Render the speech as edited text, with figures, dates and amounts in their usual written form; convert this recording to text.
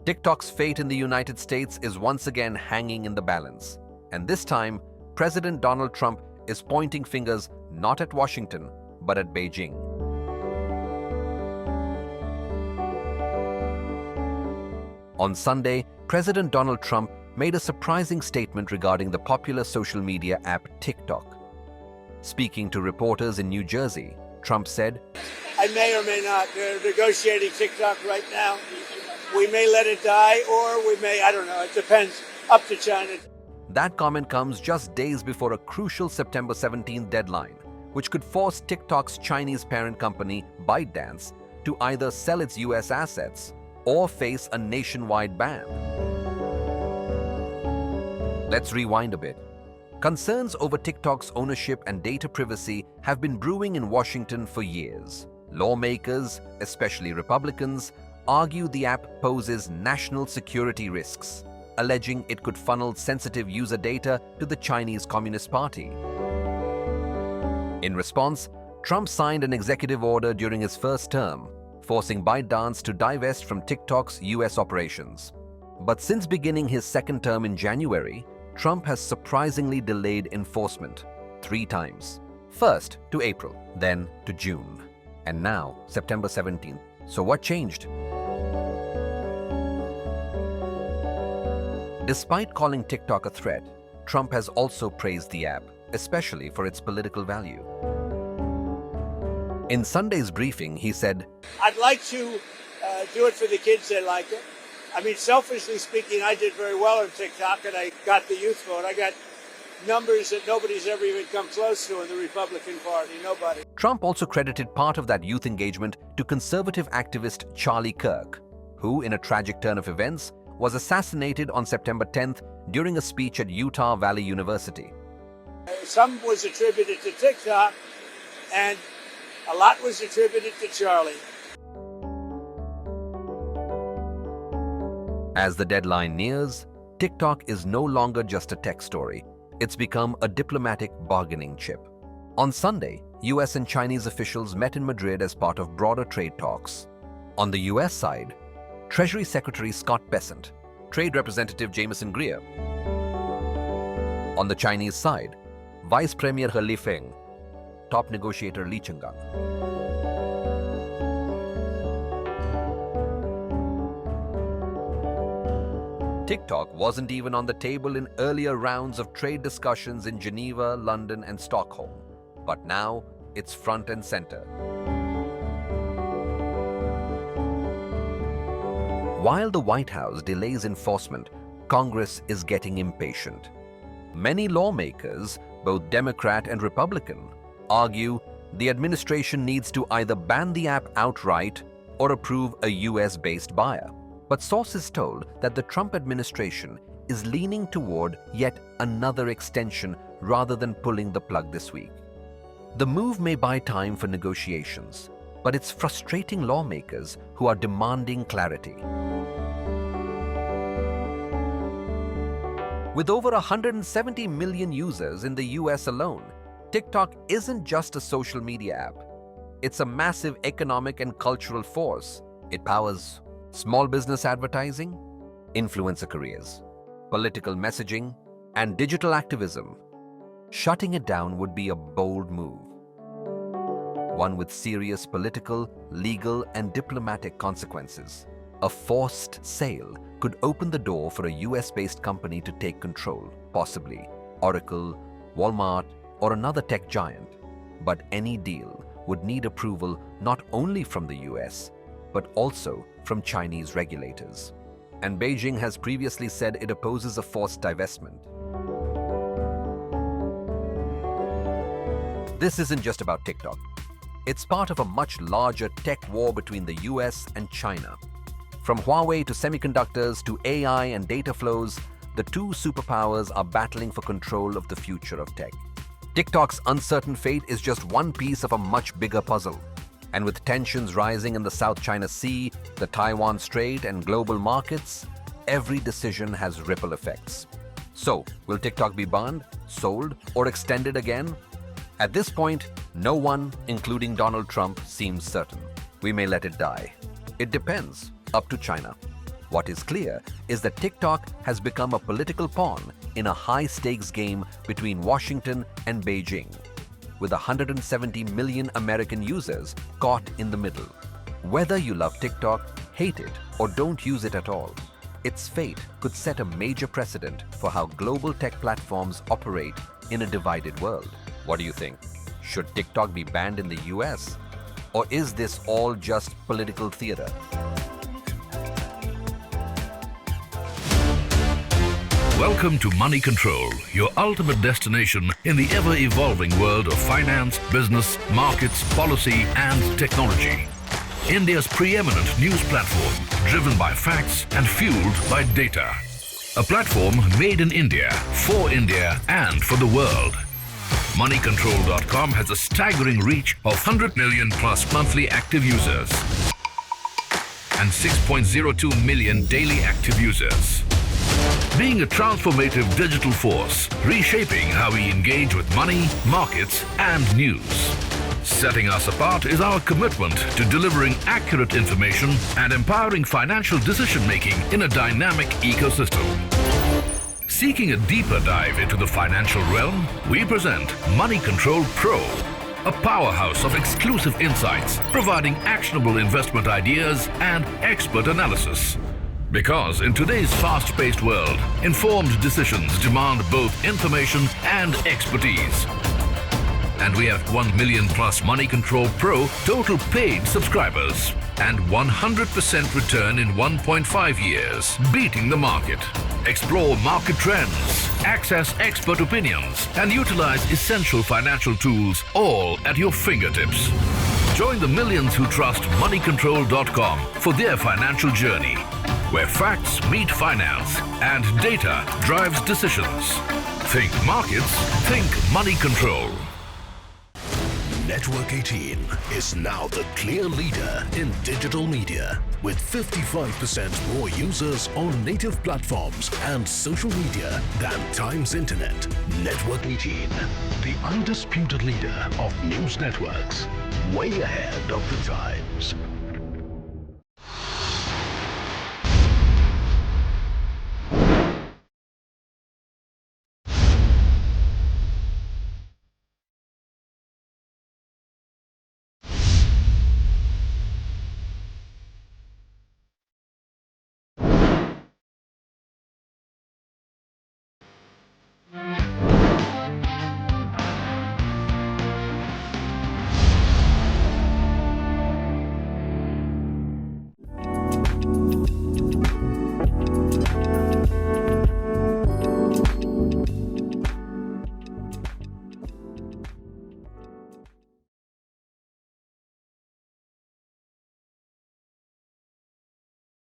TikTok's fate in the United States is once again hanging in the balance. And this time, President Donald Trump is pointing fingers not at Washington, but at Beijing. On Sunday, President Donald Trump made a surprising statement regarding the popular social media app TikTok. Speaking to reporters in New Jersey, Trump said, I may or may not. They're negotiating TikTok right now. We may let it die, or we may, I don't know, it depends, up to China. That comment comes just days before a crucial September 17th deadline, which could force TikTok's Chinese parent company, ByteDance, to either sell its US assets or face a nationwide ban. Let's rewind a bit. Concerns over TikTok's ownership and data privacy have been brewing in Washington for years. Lawmakers, especially Republicans, argue the app poses national security risks, alleging it could funnel sensitive user data to the Chinese Communist Party. In response, Trump signed an executive order during his first term, forcing ByteDance to divest from TikTok's US operations. But since beginning his second term in January, Trump has surprisingly delayed enforcement 3 times. First to April, then to June, and now September 17th. So what changed? Despite calling TikTok a threat, Trump has also praised the app, especially for its political value. In Sunday's briefing, he said, I'd like to do it for the kids that like it. I mean, selfishly speaking, I did very well on TikTok, and I got the youth vote. I got numbers that nobody's ever even come close to in the Republican Party, nobody. Trump also credited part of that youth engagement to conservative activist Charliekirk, who, in a tragic turn of events, was assassinated on September 10th during a speech at Utah Valley University. Some was attributed to TikTok, and a lot was attributed to Charlie. As the deadline nears, TikTok is no longer just a tech story. It's become a diplomatic bargaining chip. On Sunday, US and Chinese officials met in Madrid as part of broader trade talks. On the US side, Treasury Secretary Scott Bessent, Trade Representative Jameson Greer. On the Chinese side, Vice Premier He Lifeng, top negotiator Li Chenggang. TikTok wasn't even on the table in earlier rounds of trade discussions in Geneva, London, and Stockholm, but now it's front and center. While the White House delays enforcement, Congress is getting impatient. Many lawmakers, both Democrat and Republican, argue the administration needs to either ban the app outright or approve a US-based buyer. But sources told that the Trump administration is leaning toward yet another extension rather than pulling the plug this week. The move may buy time for negotiations, but it's frustrating lawmakers who are demanding clarity. With over 170 million users in the US alone, TikTok isn't just a social media app. It's a massive economic and cultural force. It powers small business advertising, influencer careers, political messaging, and digital activism. Shutting it down would be a bold move, one with serious political, legal, and diplomatic consequences. A forced sale could open the door for a US-based company to take control, possibly Oracle, Walmart, or another tech giant. But any deal would need approval not only from the US, but also from Chinese regulators. And Beijing has previously said it opposes a forced divestment. This isn't just about TikTok. It's part of a much larger tech war between the US and China. From Huawei to semiconductors to AI and data flows, the two superpowers are battling for control of the future of tech. TikTok's uncertain fate is just one piece of a much bigger puzzle. And with tensions rising in the South China Sea, the Taiwan Strait, and global markets, every decision has ripple effects. So, will TikTok be banned, sold, or extended again? At this point, no one, including Donald Trump, seems certain. We may let it die. It depends. Up to China. What is clear is that TikTok has become a political pawn in a high-stakes game between Washington and Beijing, with 170 million American users caught in the middle. Whether you love TikTok, hate it, or don't use it at all, its fate could set a major precedent for how global tech platforms operate in a divided world. What do you think? Should TikTok be banned in the US? Or is this all just political theater? Welcome to Money Control, your ultimate destination in the ever-evolving world of finance, business, markets, policy, and technology. India's preeminent news platform, driven by facts and fueled by data. A platform made in India, for India, and for the world. Moneycontrol.com has a staggering reach of 100 million plus monthly active users and 6.02 million daily active users. Being a transformative digital force, reshaping how we engage with money, markets, and news. Setting us apart is our commitment to delivering accurate information and empowering financial decision-making in a dynamic ecosystem. Seeking a deeper dive into the financial realm, we present Money Control Pro, a powerhouse of exclusive insights, providing actionable investment ideas and expert analysis. Because in today's fast-paced world, informed decisions demand both information and expertise. And we have 1 million plus Money Control Pro total paid subscribers and 100% return in 1.5 years, beating the market. Explore market trends, access expert opinions, and utilize essential financial tools all at your fingertips. Join the millions who trust Moneycontrol.com for their financial journey, where facts meet finance and data drives decisions. Think markets, think Money Control. Network 18 is now the clear leader in digital media, with 55% more users on native platforms and social media than Times Internet. Network 18, the undisputed leader of news networks, way ahead of the times.